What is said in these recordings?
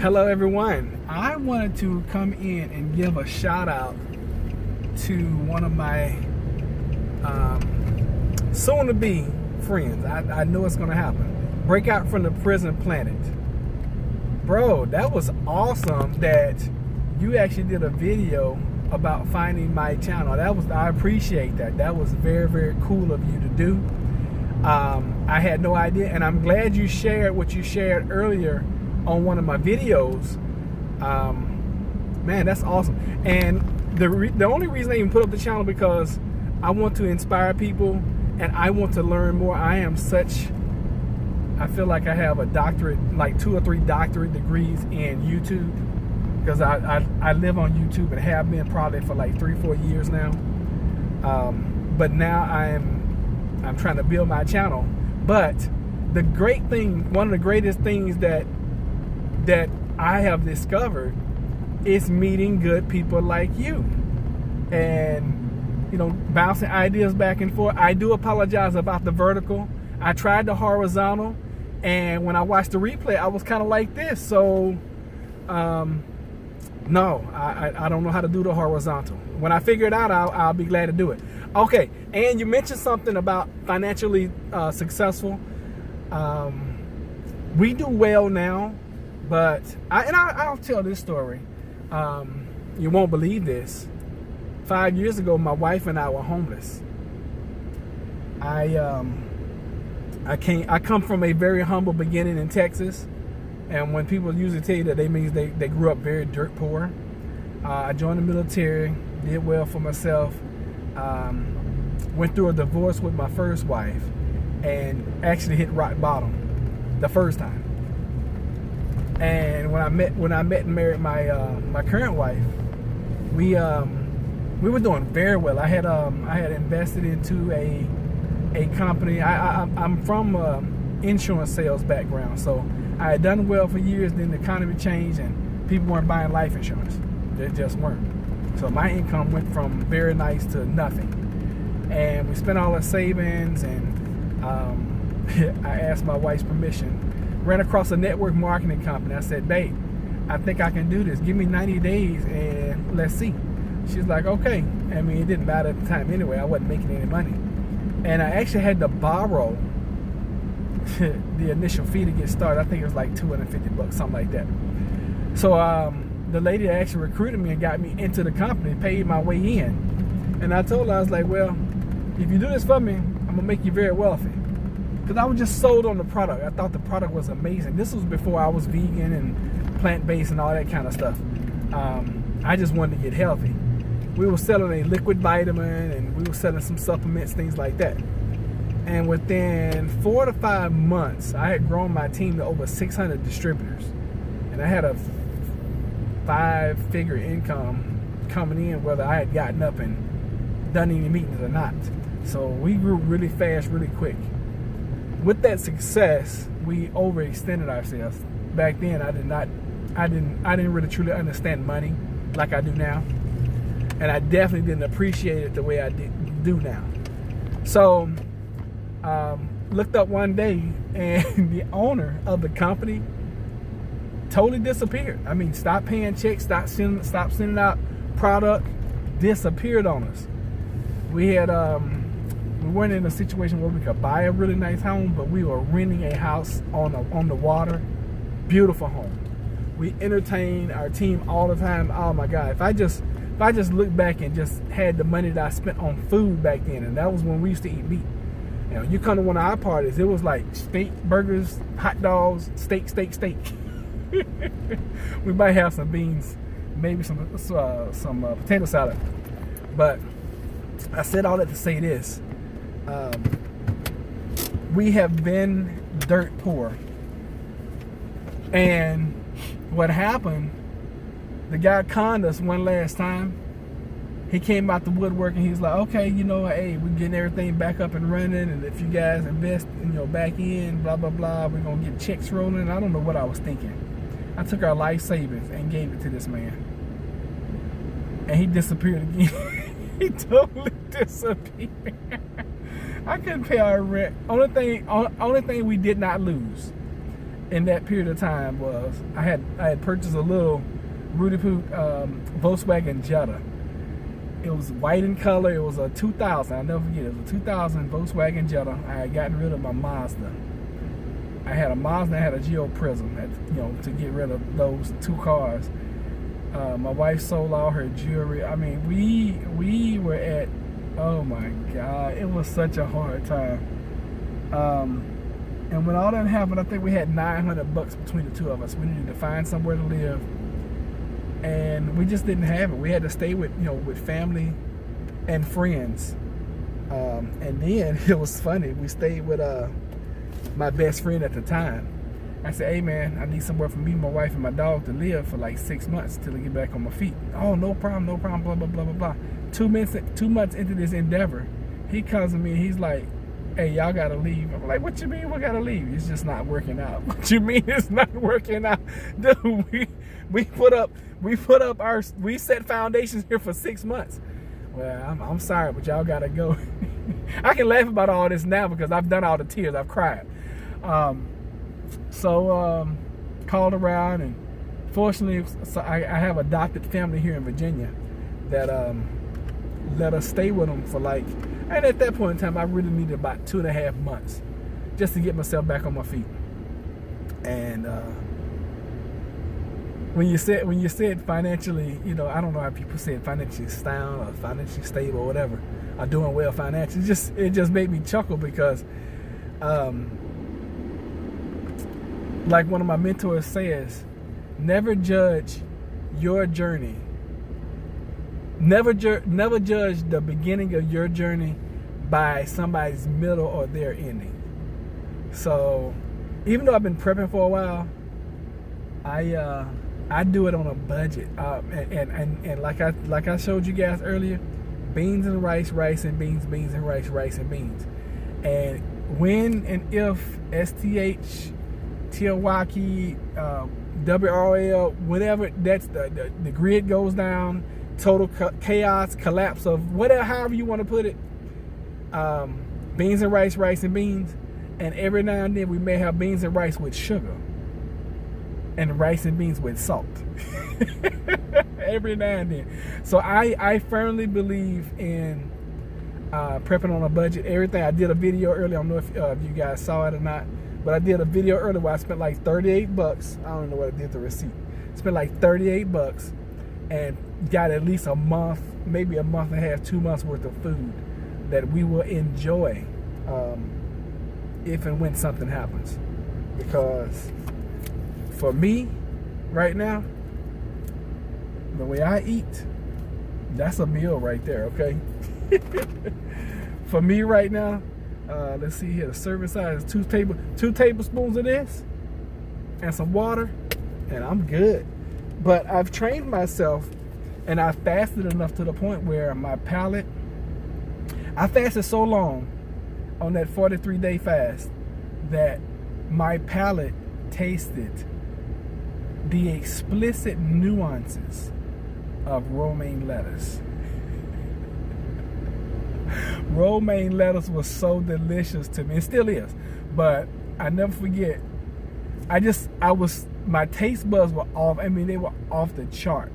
Hello everyone. I wanted to come in and give a shout out to one of my soon to be friends. I know it's gonna happen. Breakout from the Prison Planet. Bro, that was awesome that you actually did a video about finding my channel. I appreciate that. That was very, very cool of you to do. I had no idea, and I'm glad you shared what you shared earlier on one of my videos. Man, that's awesome. And the only reason I even put up the channel because I want to inspire people and I want to learn more. I feel like I have a doctorate, like 2 or 3 doctorate degrees in YouTube, because I live on YouTube and have been probably for like 3 or 4 years now. But now I'm trying to build my channel. But the great thing, one of the greatest things that I have discovered is meeting good people like you, and bouncing ideas back and forth. I do apologize about the vertical. I tried the horizontal, and when I watched the replay, I was kind of like this. So no, I don't know how to do the horizontal. When I figure it out, I'll be glad to do it. Okay, and you mentioned something about financially successful. We do well now, but I'll tell this story. You won't believe this. 5 years ago, my wife and I were homeless. I come from a very humble beginning in Texas, and when people usually tell you that, they means they grew up very dirt poor. I joined the military, did well for myself, went through a divorce with my first wife, and actually hit rock bottom the first time. And when I met and married my current wife, we were doing very well. I had invested into a company. I'm from insurance sales background, so I had done well for years. Then the economy changed and people weren't buying life insurance. They just weren't. So my income went from very nice to nothing, and we spent all our savings. And I asked my wife's permission. Ran across a network marketing company. I said, babe, I think I can do this. Give me 90 days and let's see. She's like, okay. I mean, it didn't matter at the time anyway. I wasn't making any money. And I actually had to borrow the initial fee to get started. I think it was like $250, something like that. So the lady that actually recruited me and got me into the company paid my way in. And I told her, I was like, well, if you do this for me, I'm going to make you very wealthy. Because I was just sold on the product. I thought the product was amazing. This was before I was vegan and plant-based and all that kind of stuff. I just wanted to get healthy. We were selling a liquid vitamin, and we were selling some supplements, things like that. And within 4 to 5 months, I had grown my team to over 600 distributors. And I had a 5-figure income coming in, whether I had gotten up and done any meetings or not. So we grew really fast, really quick. With that success, we overextended ourselves. Back then, I didn't really truly understand money like I do now, and I definitely didn't appreciate it the way I do now. So, looked up one day, and the owner of the company totally disappeared. I mean, stopped paying checks, stopped sending out product, disappeared on us. We weren't in a situation where we could buy a really nice home, but we were renting a house on the water. Beautiful home. We entertained our team all the time. Oh my God! If I just look back and just had the money that I spent on food back then, and that was when we used to eat meat. You come to one of our parties, it was like steak, burgers, hot dogs, steak. We might have some beans, maybe some potato salad. But I said all that to say this. We have been dirt poor, and what happened, the guy conned us one last time. He came out the woodwork and he was like, okay, hey, we're getting everything back up and running, and if you guys invest in your back end, blah blah blah, we're gonna get checks rolling. I don't know what I was thinking. I took our life savings and gave it to this man, and he disappeared again. He totally disappeared. I couldn't pay our rent. Only thing we did not lose in that period of time was I had purchased a little Rudy Poot Volkswagen Jetta. It was white in color. It was a 2000. I'll never forget. It was a 2000 Volkswagen Jetta. I had gotten rid of my Mazda. I had a Mazda. I had a Geo Prism. To get rid of those two cars. My wife sold all her jewelry. I mean, we were at, oh my God, it was such a hard time. And when all that happened, I think we had $900 between the two of us. We needed to find somewhere to live. And we just didn't have it. We had to stay with family and friends. And then it was funny. We stayed with my best friend at the time. I said, "Hey man, I need somewhere for me, my wife, and my dog to live for like 6 months till I get back on my feet." "Oh, no problem, blah, blah, blah, blah, blah." 2 months into this endeavor, he comes to me and he's like, "Hey, y'all gotta leave." I'm like, "What you mean we gotta leave? It's just not working out." "What you mean it's not working out?" Dude, we set foundations here for 6 months. "Well, I'm sorry, but y'all gotta go." I can laugh about all this now because I've done all the tears, I've cried. Called around, and fortunately, I have adopted family here in Virginia that let us stay with them for and at that point in time, I really needed about 2.5 months just to get myself back on my feet. And when you said financially, I don't know how people say it, financially sound or financially stable or whatever, or doing well financially, it just made me chuckle because like one of my mentors says, never judge your journey. Never judge the beginning of your journey by somebody's middle or their ending. So, even though I've been prepping for a while, I do it on a budget. And like I showed you guys earlier, beans and rice, rice and beans, beans and rice, rice and beans. And when and if STH, Tiawaki, WRL, whatever, that's the grid goes down, total chaos, collapse of whatever, however you want to put it. Beans and rice, rice and beans. And every now and then we may have beans and rice with sugar. And rice and beans with salt. Every now and then. So I firmly believe in prepping on a budget. Everything. I did a video earlier. I don't know if you guys saw it or not. But I did a video earlier where I spent like $38. I don't know what I did, the receipt. Spent like $38 and got at least a month, maybe a month and a half, 2 months worth of food that we will enjoy if and when something happens. Because for me, right now, the way I eat, that's a meal right there, okay? For me right now, let's see here, the serving size is 2 tablespoons of this and some water, and I'm good. But I've trained myself, and I fasted enough to the point where my palate, I fasted so long on that 43-day fast that my palate tasted the explicit nuances of romaine lettuce. Romaine lettuce was so delicious to me. It still is. But I never forget, my taste buds were off. I mean, they were off the chart.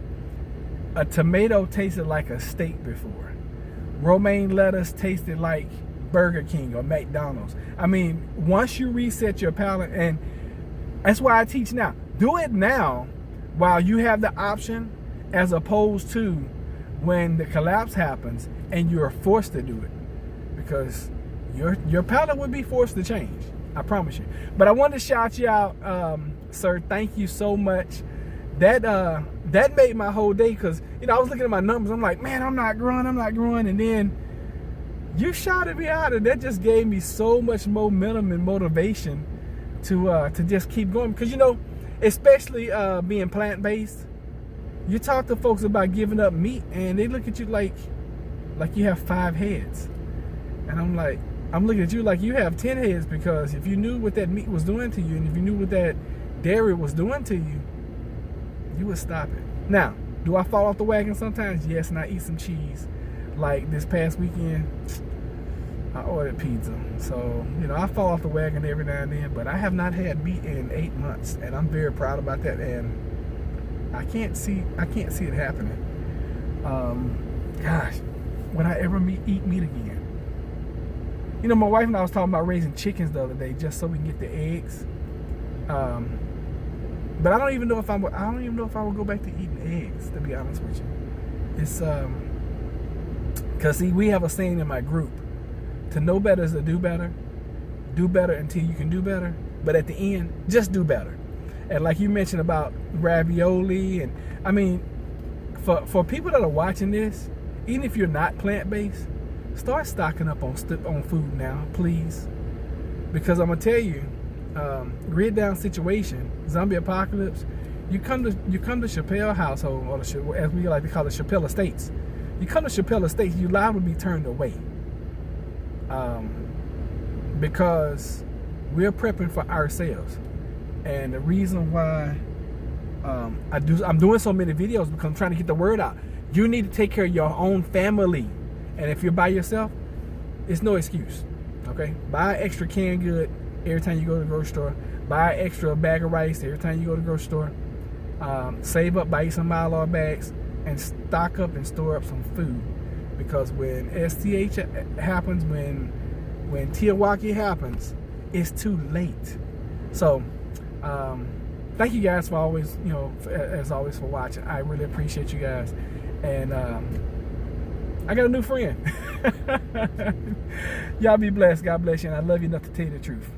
A tomato tasted like a steak before. Romaine lettuce tasted like Burger King or McDonald's. I mean, once you reset your palate, and that's why I teach now. Do it now while you have the option, as opposed to when the collapse happens and you're forced to do it. Because your palate would be forced to change. I promise you. But I wanted to shout you out, sir. Thank you so much. That made my whole day, because I was looking at my numbers. I'm like, man, I'm not growing. And then you shouted me out, and that just gave me so much momentum and motivation to just keep going. Because especially being plant-based, you talk to folks about giving up meat, and they look at you like you have 5 heads. And I'm looking at you like you have 10 heads, because if you knew what that meat was doing to you, and if you knew what that dairy was doing to you, you would stop it. Now, do I fall off the wagon sometimes? Yes, and I eat some cheese. Like this past weekend, I ordered pizza. So, you know, I fall off the wagon every now and then, but I have not had meat in 8 months, and I'm very proud about that. And I can't see it happening. Gosh, would I ever eat meat again? You know, my wife and I was talking about raising chickens the other day just so we can get the eggs. But I don't even know if I would go back to eating eggs, to be honest with you. It's because see, we have a saying in my group: to know better is to do better. Do better until you can do better. But at the end, just do better. And like you mentioned about ravioli, and I mean, for people that are watching this, even if you're not plant-based, start stocking up on food now, please. Because I'm gonna tell you, grid down situation, zombie apocalypse. You come to Chappelle household, or as we like to call it, Chappelle Estates. You come to Chappelle Estates, you liable to be turned away. Because we're prepping for ourselves. And the reason why I'm doing so many videos because I'm trying to get the word out. You need to take care of your own family. And if you're by yourself, it's no excuse. Okay? Buy extra canned good every time you go to the grocery store. Buy extra bag of rice every time you go to the grocery store. Save up, buy some Mylar bags, and stock up and store up some food. Because when STH happens, when Tiawaki happens, it's too late. So, thank you guys for always, you know, as always, for watching. I really appreciate you guys. And I got a new friend. Y'all be blessed. God bless you. And I love you enough to tell you the truth.